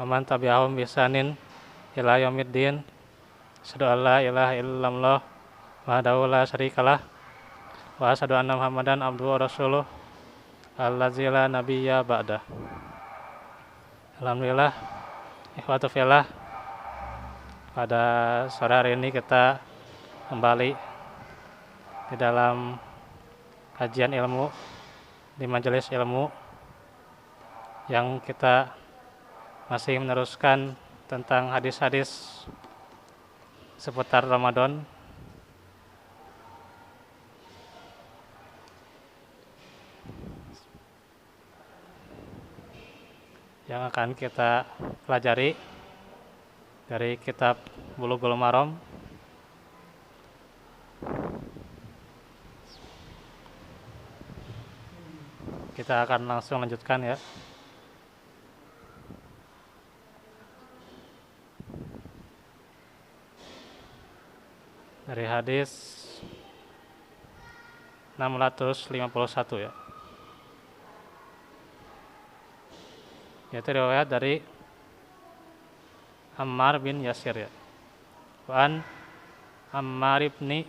man tabi'ahum bi ihsanin ila yaumiddin. Asyhadu an la ilaha illallah wahdahu la syarikalah wa asyhadu anna Muhammadan abduhu wa rasuluh allazi la nabiyya ba'dah. Alhamdulillah, ikhwatu fillah, pada sore hari ini kita kembali di dalam kajian ilmu di majelis ilmu yang kita masih meneruskan tentang hadis-hadis seputar Ramadan. Yang akan kita pelajari dari kitab Bulughul Maram. Kita akan langsung lanjutkan ya. Dari hadis 651 ya. Yaitu riwayat dari Ammar bin Yasir ya. Wa Ammar ibni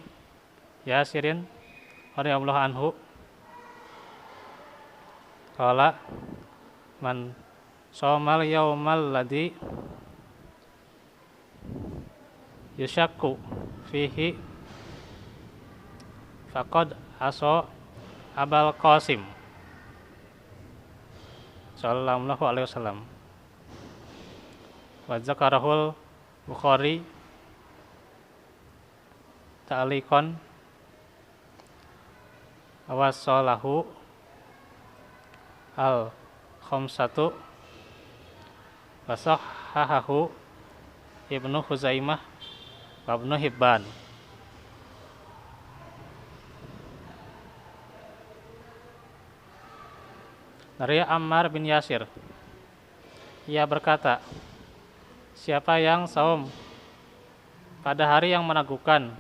Yasirin radhiyallahu anhu qala man shomal yaumal ladzi yusyakku fihi faqad aso Abul Qasim sallallahu alaihi wasallam. Wa zakarahul Bukhari ta'liqan wa salahu al khamsatu wa sahahahu Ibnu Khuzaimah wa Ibnu Hibban. Dari Ammar bin Yasir, ia berkata, siapa yang saum pada hari yang menakutkan,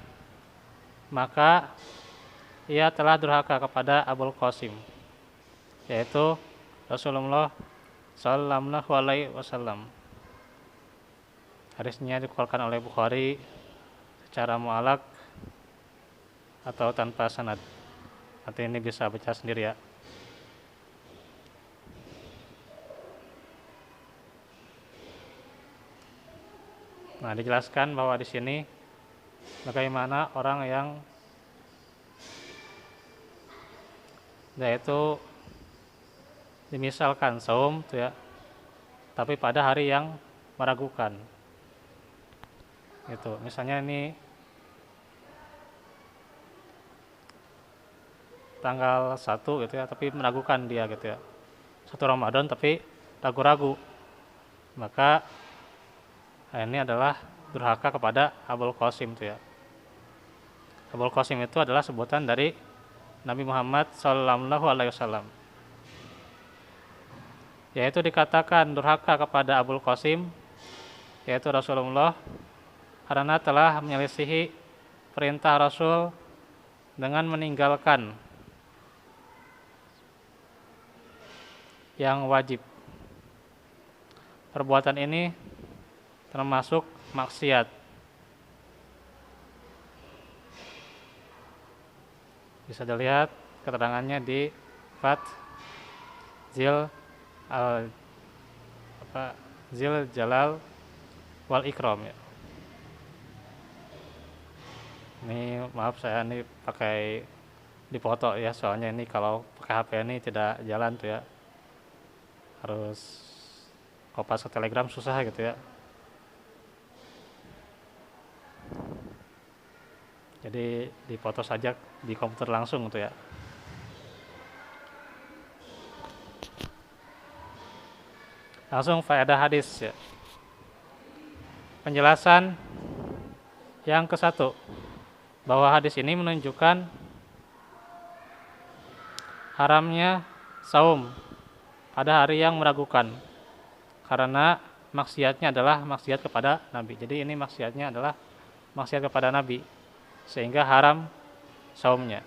maka ia telah durhaka kepada Abul Qasim, yaitu Rasulullah sallallahu alaihi wasallam. Hadisnya dikeluarkan oleh Bukhari secara mu'allaq atau tanpa sanad. Nanti ini bisa baca sendiri ya. Nah, dijelaskan bahwa di sini bagaimana orang yang yaitu dimisalkan saum tuh ya, tapi pada hari yang meragukan. Gitu. Misalnya ini tanggal 1 gitu ya, tapi meragukan dia gitu ya. 1 Ramadan tapi ragu-ragu. Maka ini adalah durhaka kepada Abul Qasim itu ya. Abul Qasim itu adalah sebutan dari Nabi Muhammad sallallahu alaihi wasallam. Yaitu dikatakan durhaka kepada Abul Qasim, yaitu Rasulullah, karena telah menyelisihi perintah Rasul dengan meninggalkan yang wajib. Perbuatan ini termasuk maksiat. Bisa dilihat keterangannya di Zil Jalal wal Ikram ya. Ini maaf saya ini pakai dipoto ya, soalnya ini kalau pakai HP ini tidak jalan tuh ya. Harus kopas ke Telegram susah gitu ya. Jadi dipoto saja di komputer langsung gitu ya. Langsung faedah hadis ya. Penjelasan yang ke-1, bahwa hadis ini menunjukkan haramnya saum pada hari yang meragukan, karena maksiatnya adalah maksiat kepada Nabi. Jadi ini maksiatnya adalah maksiat kepada Nabi, sehingga haram saumnya.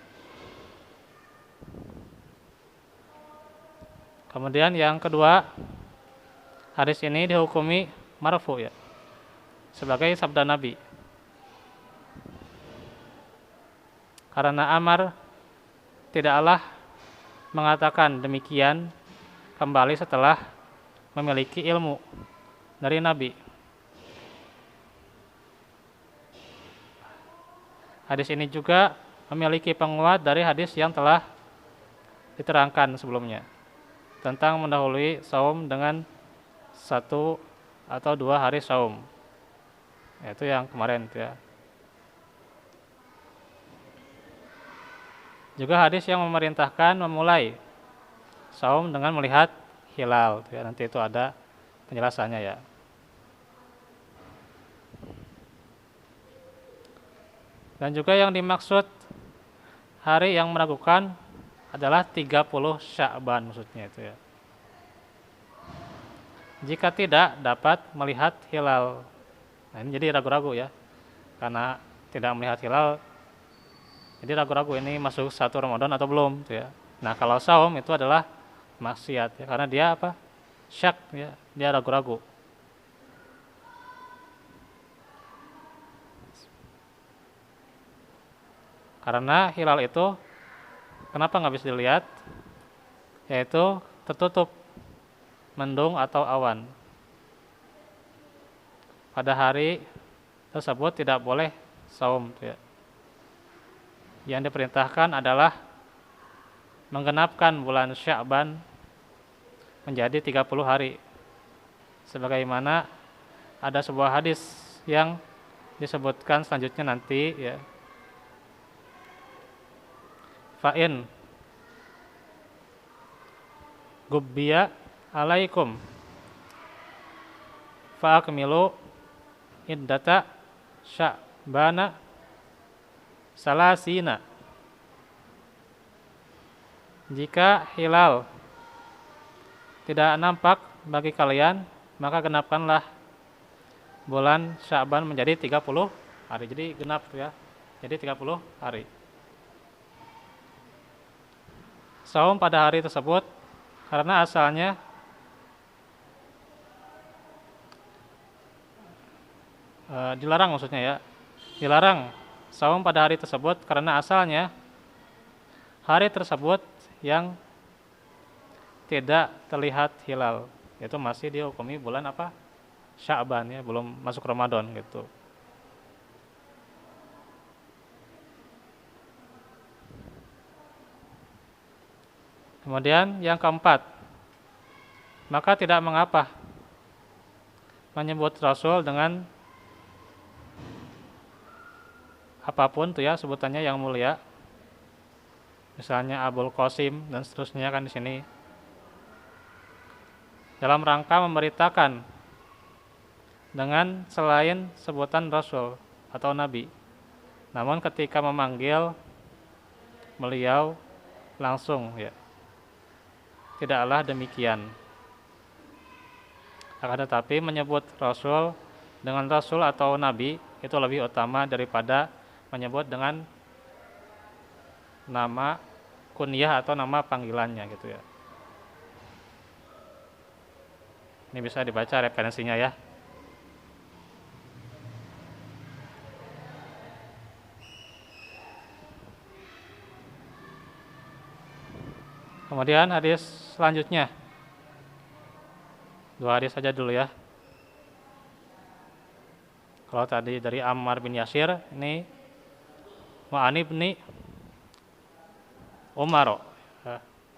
Kemudian yang kedua, hadis ini dihukumi marfu ya, sebagai sabda Nabi. Karena Ammar tidaklah mengatakan demikian kembali setelah memiliki ilmu dari Nabi. Hadis ini juga memiliki penguat dari hadis yang telah diterangkan sebelumnya tentang mendahului saum dengan 1 atau 2 hari saum. Itu yang kemarin ya. Juga hadis yang memerintahkan memulai saum dengan melihat hilal ya, nanti itu ada penjelasannya ya. Dan juga yang dimaksud hari yang meragukan adalah 30 Sya'ban maksudnya itu ya. Jika tidak dapat melihat hilal. Nah, ini jadi ragu-ragu ya. Karena tidak melihat hilal, jadi ragu-ragu ini masuk 1 Ramadan atau belum gitu ya. Nah, kalau saum itu adalah maksiat ya, karena dia apa? Syak ya, dia ragu-ragu. Karena hilal itu kenapa nggak bisa dilihat? Yaitu tertutup mendung atau awan. Pada hari tersebut tidak boleh saum ya. Yang diperintahkan adalah menggenapkan bulan Sya'ban menjadi 30 hari. Sebagaimana ada sebuah hadis yang disebutkan selanjutnya nanti ya. Fa'in gubbiya alaikum fa'akmilu iddata Sya'bana salasina. Jika hilal tidak nampak bagi kalian, maka genapkanlah bulan Sya'ban menjadi 30 hari. Jadi genap ya. Jadi 30 hari. Saum pada hari tersebut karena asalnya dilarang maksudnya ya. Dilarang saum pada hari tersebut karena asalnya hari tersebut yang tidak terlihat hilal, itu masih dihukumi bulan apa? Sya'ban ya, belum masuk Ramadan gitu. Kemudian yang keempat, maka tidak mengapa menyebut Rasul dengan apapun tuh ya sebutannya yang mulia. Misalnya Abul Qasim dan seterusnya kan di sini. Dalam rangka memberitakan dengan selain sebutan Rasul atau Nabi. Namun ketika memanggil beliau langsung ya, tidaklah demikian. Akan tetapi menyebut Rasul dengan Rasul atau Nabi itu lebih utama daripada menyebut dengan nama kunyah atau nama panggilannya gitu ya. Ini bisa dibaca referensinya ya. Kemudian hadis selanjutnya. 2 hadis saja dulu ya. Kalau tadi dari Ammar bin Yasir, ini Wa'an ibni Umar.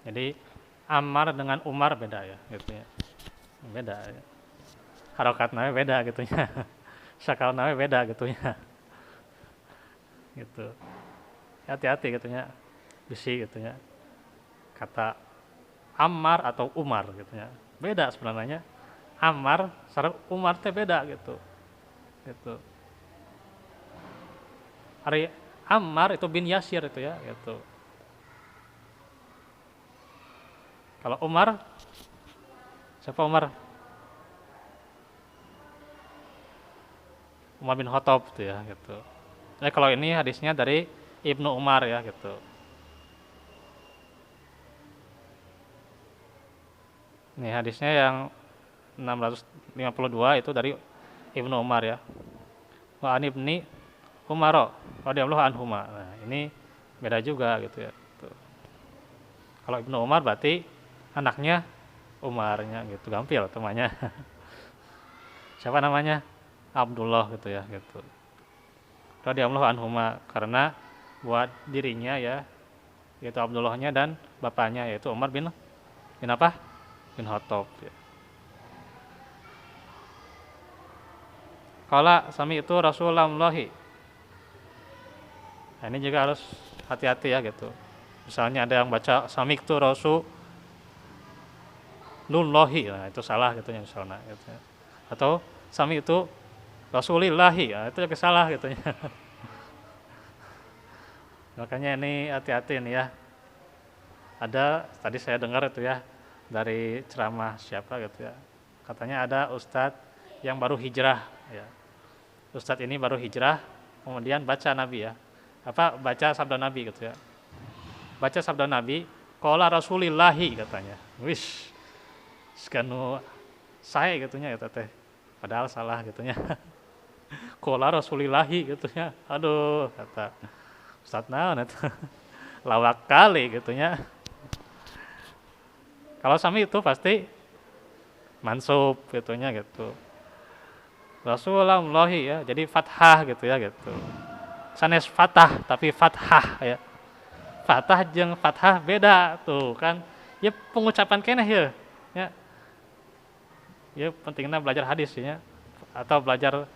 Jadi Ammar dengan Umar beda ya gitu ya. Beda ya. Harokatnya beda gitu ya. Syakalnya beda gitu ya. Gitu. Hati-hati gitu ya. Bisi gitu ya. Kata Ammar atau Umar gitu ya. Beda sebenarnya. Ammar sareng Umar teh beda gitu. Gitu. Hari Ammar itu bin Yasir itu ya gitu. Kalau Umar, siapa Umar? Umar bin Khattab gitu ya gitu. Nah, kalau ini hadisnya dari Ibnu Umar ya gitu. Ini hadisnya yang 652 itu dari Ibnu Umar ya. Wa an ibni Umar radhiyallahu anhuma. Nah, ini beda juga gitu ya. Tuh. Kalau Ibnu Umar berarti anaknya Umarnya gitu, gampil temannya. Siapa namanya? Abdullah gitu ya gitu. Radhiyallahu anhuma karena buat dirinya ya yaitu Abdullahnya dan bapaknya yaitu Umar bin apa? Bin Khattab ya. Qala sami itu Rasulullah. Nah, ini juga harus hati-hati ya gitu. Misalnya ada yang baca sami itu Rasulullahi, nah itu salah gitu ya misalnya gitu ya. Atau sami itu Rasulillahi, nah itu juga salah gitu ya. Makanya ini hati-hati nih ya. Ada tadi saya dengar itu ya dari ceramah siapa gitu ya. Katanya ada ustadz yang baru hijrah ya. Ustadz ini baru hijrah kemudian baca Nabi ya. Baca sabda Nabi gitu ya. Baca sabda Nabi, qala Rasulillahi katanya. Wish. Sekanu saya gitunya ya teh. Padahal salah gitunya. Qala Rasulillahi gitunya. Aduh, kata Ustadz naon eta. Lawak kali gitunya. Kalau sami itu pasti mansub gitunya gitu. Rasulullah ya, jadi fathah gitu ya gitu. Sanes fatah tapi fathah ya. Fatah jeung fathah beda tuh kan. Ya pengucapan keneh ya. Ya. Ya pentingnya belajar hadis ya atau belajar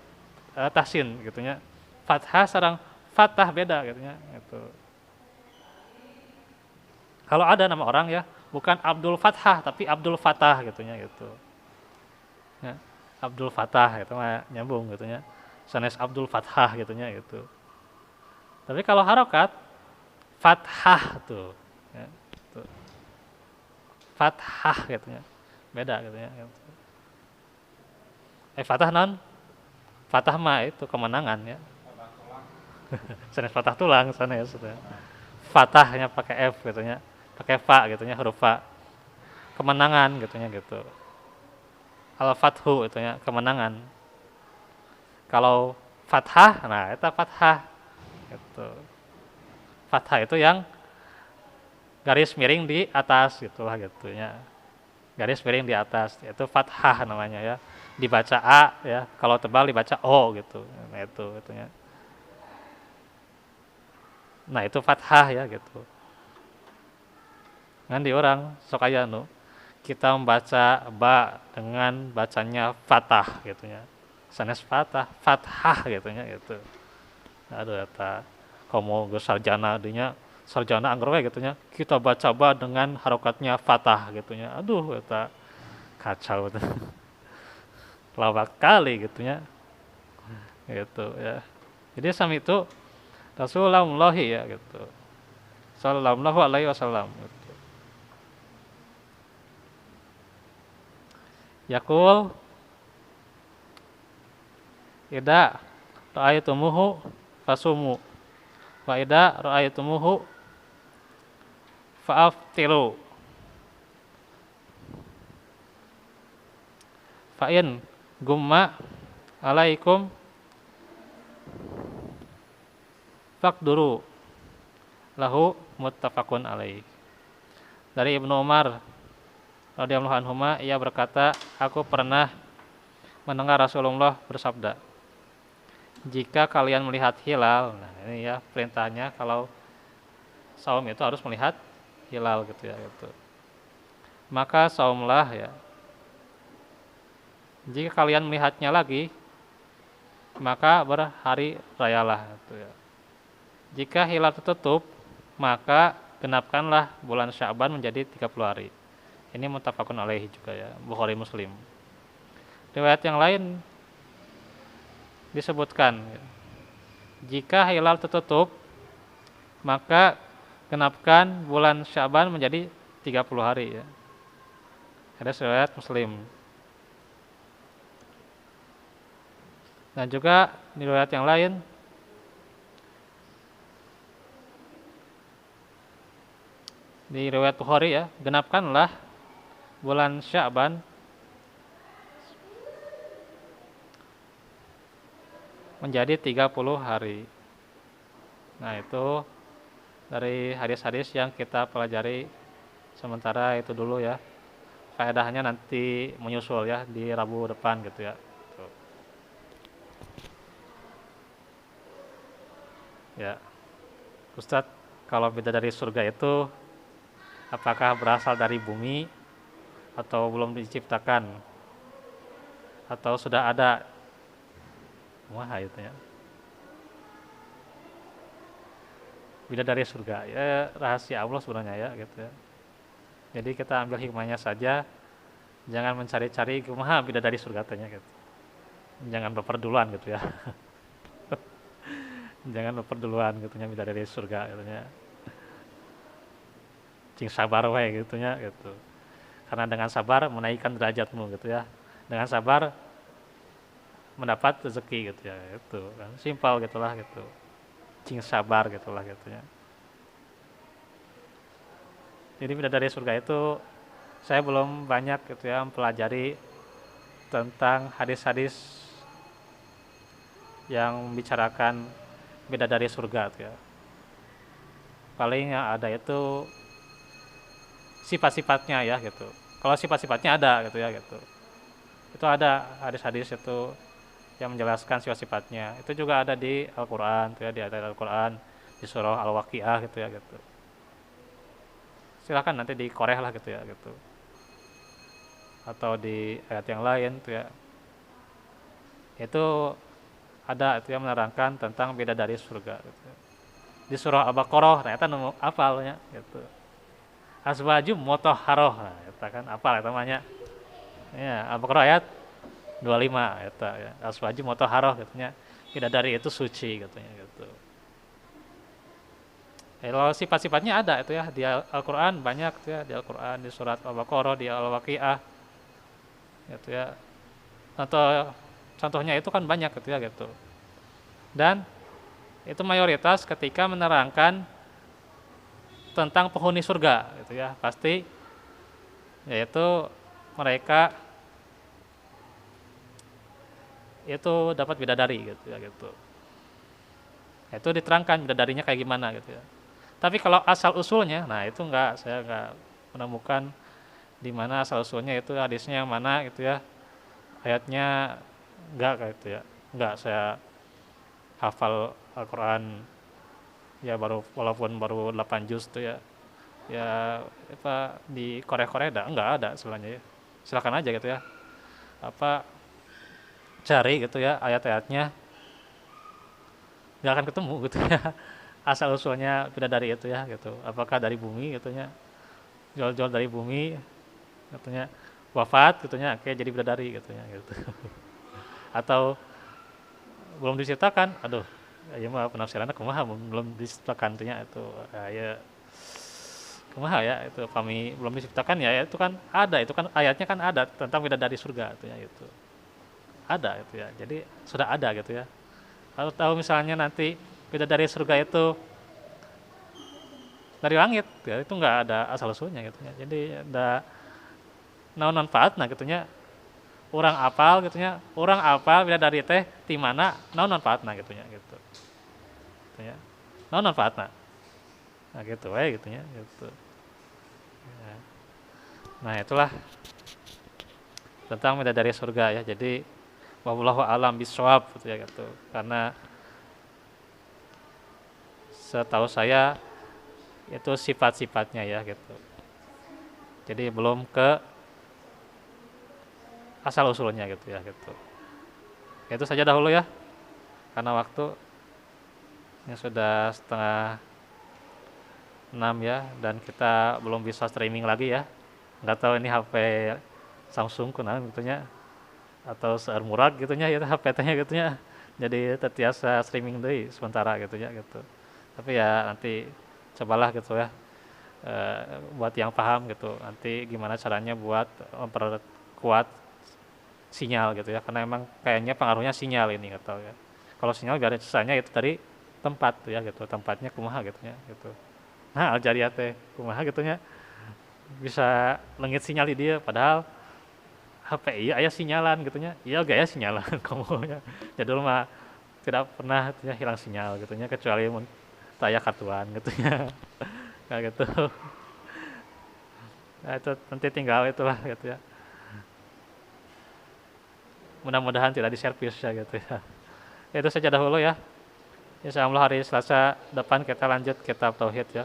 tahsin gitu ya. Fathah sareng fatah beda gitu ya gitu. Kalau ada nama orang ya bukan Abdul Fathah tapi Abdul Fatah gitu ya gitu. Ya. Abdul Fatah gitu mah nyambung gitu ya. Sanes Abdul Fathah gitu ya gitu. Tapi kalau harokat fathah tuh, ya, tuh. Fathah gitu ya, beda gitu ya. Gitu. Fathah non, fathah mah itu kemenangan ya. Sanes fathah tulang sanes gitu ya. Fathahnya pakai F gitu ya, pakai fa gitu ya, huruf fa. Kemenangan gitu ya gitu. Al-fathu itu ya, kemenangan. Kalau fathah, nah itu fathah. Gitu. Fathah itu yang garis miring di atas gitulah gitu ya. Garis miring di atas itu fathah namanya ya. Dibaca A ya, kalau tebal dibaca O gitu. Nah itu ya. Nah itu fathah ya gitu. Ngan di orang sok aya nu kita membaca ba dengan bacanya fathah gitu ya. Sanes fathah gitu ya gitu. Aduh eta komo geus sarjana dinya sarjana anggar we gitu nya. Kita baca ba dengan harokatnya fathah gitu nya. Aduh eta kacau tuh. Lawak kali gitu nya. Gitu ya. Jadi sami itu Rasulullah ya gitu. Sallallahu alaihi wasallam gitu. Yaqul ida ra'aytumuhu fasumu wa ida ra'aytumuhu fa'aftiru fa'in gumma alaikum faqduru lahu muttafaqun alaih. Dari Ibnu Umar radhiyallahu anhuma ia berkata, aku pernah mendengar Rasulullah bersabda, jika kalian melihat hilal, nah ini ya perintahnya kalau saum itu harus melihat hilal gitu ya gitu. Maka saumlah ya. Jika kalian melihatnya lagi, maka berhari rayalah gitu ya. Jika hilal tertutup, maka genapkanlah bulan Sya'ban menjadi 30 hari. Ini muttafaqun alaihi juga ya, Bukhari Muslim. Riwayat yang lain disebutkan, jika hilal tertutup, maka genapkan bulan Sya'ban menjadi 30 hari ya. Ada riwayat Muslim. Dan juga di riwayat yang lain di riwayat Bukhari ya, genapkanlah bulan Sya'ban menjadi 30 hari. Nah, itu dari hadis-hadis yang kita pelajari sementara itu dulu ya. Faedahnya nanti menyusul ya di Rabu depan gitu ya. Tuh. Ya, Ustadz, kalau bidadari surga itu apakah berasal dari bumi atau belum diciptakan atau sudah ada? Wah, itu ya. Bidadari surga ya rahasia Allah sebenarnya ya gitu ya. Jadi kita ambil hikmahnya saja, jangan mencari-cari kumaha bidadari surga tanya gitu. Jangan baper duluan gitu ya. Jangan baper duluan gitu nya bidadari surga gitu nya. Cing sabar wae gitu nya gitu. Karena dengan sabar menaikkan derajatmu gitu ya. Dengan sabar mendapat rezeki gitu ya. Itu kan simpel gitulah gitu. Cing sabar gitulah gitu ya. Jadi bidadari surga itu saya belum banyak gitu ya mempelajari tentang hadis-hadis yang membicarakan bidadari surga gitu ya. Paling yang ada itu sifat-sifatnya ya gitu. Kalau sifat-sifatnya ada gitu ya gitu. Itu ada hadis-hadis itu yang menjelaskan sifat-sifatnya. Itu juga ada di Al-Qur'an gitu ya, di ayat Al-Qur'an di surah Al-Waqiah gitu ya gitu. Silakan nanti dikoreh lah gitu ya gitu. Atau di ayat yang lain gitu ya. Itu ada itu yang menerangkan tentang bidadari surga gitu. Di surah Al-Baqarah ternyata nemu apalnya gitu. Azwajum mutahharoh, nah, eta kan apal eta namanya. Ya, Al-Baqarah ayat 25 eta ya. Azwajum mutahharoh katanya bidadari itu suci katanya gitu. Kalau sifat-sifatnya ada itu ya di Al-Qur'an banyak itu ya, di Al-Qur'an di surat Al-Baqarah, di Al-Waqiah gitu ya. Atau contohnya itu kan banyak gitu ya gitu. Dan itu mayoritas ketika menerangkan tentang penghuni surga gitu ya, pasti yaitu mereka itu dapat bidadari gitu ya gitu. Itu diterangkan bidadarinya kayak gimana gitu ya. Tapi kalau asal usulnya, nah itu saya enggak menemukan di mana asal usulnya itu hadisnya yang mana gitu ya. Ayatnya enggak kayak itu ya. Enggak saya hafal Al-Qur'an ya baru walaupun baru 8 juz tuh ya. Ya apa di Korea-Korea enggak ada sebenarnya ya. Silakan aja gitu ya. Apa cari gitu ya ayat-ayatnya nggak akan ketemu gitu ya asal usulnya bidadari itu ya gitu apakah dari bumi gitunya jual-jual dari bumi gitunya wafat gitunya kayak jadi bidadari gitunya gitu atau belum diciptakan aduh ya mah penafsirannya kumaha belum diciptakan tunya itu ya kumaha ya itu kami belum diciptakan ya itu kan ada itu kan ayatnya kan ada tentang bidadari surga itu ya itu ada itu ya jadi sudah ada gitu ya kalau tahu misalnya nanti bidadari surga itu dari langit ya itu nggak ada asal usulnya gitu ya jadi ada naon manfaat nah gitunya orang apal bidadari teh di mana naon manfaatna gitunya gitu ya naon manfaatna nah gitu gitunya gitu ya. Nah itulah tentang bidadari surga ya jadi wallahu alam bisawab gitu ya gitu. Karena setahu saya itu sifat-sifatnya ya gitu. Jadi belum ke asal usulnya gitu ya gitu. Itu saja dahulu ya. Karena waktu ini sudah setengah 6 ya dan kita belum bisa streaming lagi ya. Nggak tahu ini HP Samsung kunaon gitunya atau seueur murag gitunya ya HP-nya gitunya jadi terbiasa streaming deui sementara gitunya gitu tapi ya nanti cobalah gitu ya buat yang paham gitu nanti gimana caranya buat memperkuat sinyal gitu ya karena emang kayaknya pengaruhnya sinyal ini atau ya kalau sinyal biasanya itu dari tempat tuh ya gitu tempatnya kumaha gitunya gitu nah Aljaria teh kumaha gitunya bisa lengit sinyal di dia padahal HP iya aya sinyalan gitunya iya gaya sinyalan kamu ya jadul mah tidak pernah gitu ya, hilang sinyal gitu ya, kecuali taya kartuan gitu ya. Kayak gitu. Nah, itu nanti tinggal itulah gitu ya. Mudah-mudahan tidak diservis ya gitu ya. Itu saja dahulu ya. Insyaallah hari Selasa depan kita lanjut kitab tauhid ya.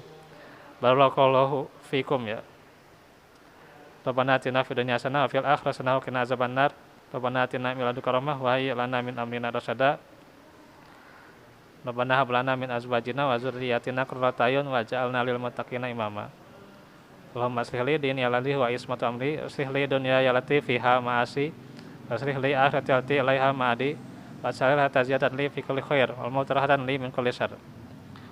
Barakallahu fikum ya. Rabbana atina fid dunya hasanah wa fil akhirati hasanah wa qina azabannar. Rabbana atina min ladunka rahmah wa hayyi lana min amrina rasyada. Rabbana hab lana min azwajina wa dzurriyyatina qurrata a'yun waj'alna lil muttaqina imama. Allahumma aslih li dini allati wa ismatu amri, aslih li dunya allati fiha ma'asi, aslih li akhirati allati ilaiha ma'adi, wa salih taziyatan li fi kulli khair, wal mautarahatan li min kulli syarr.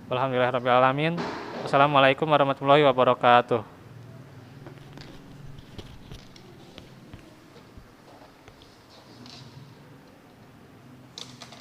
Walhamdulillahirabbil alamin. Wassalamualaikum warahmatullahi wabarakatuh.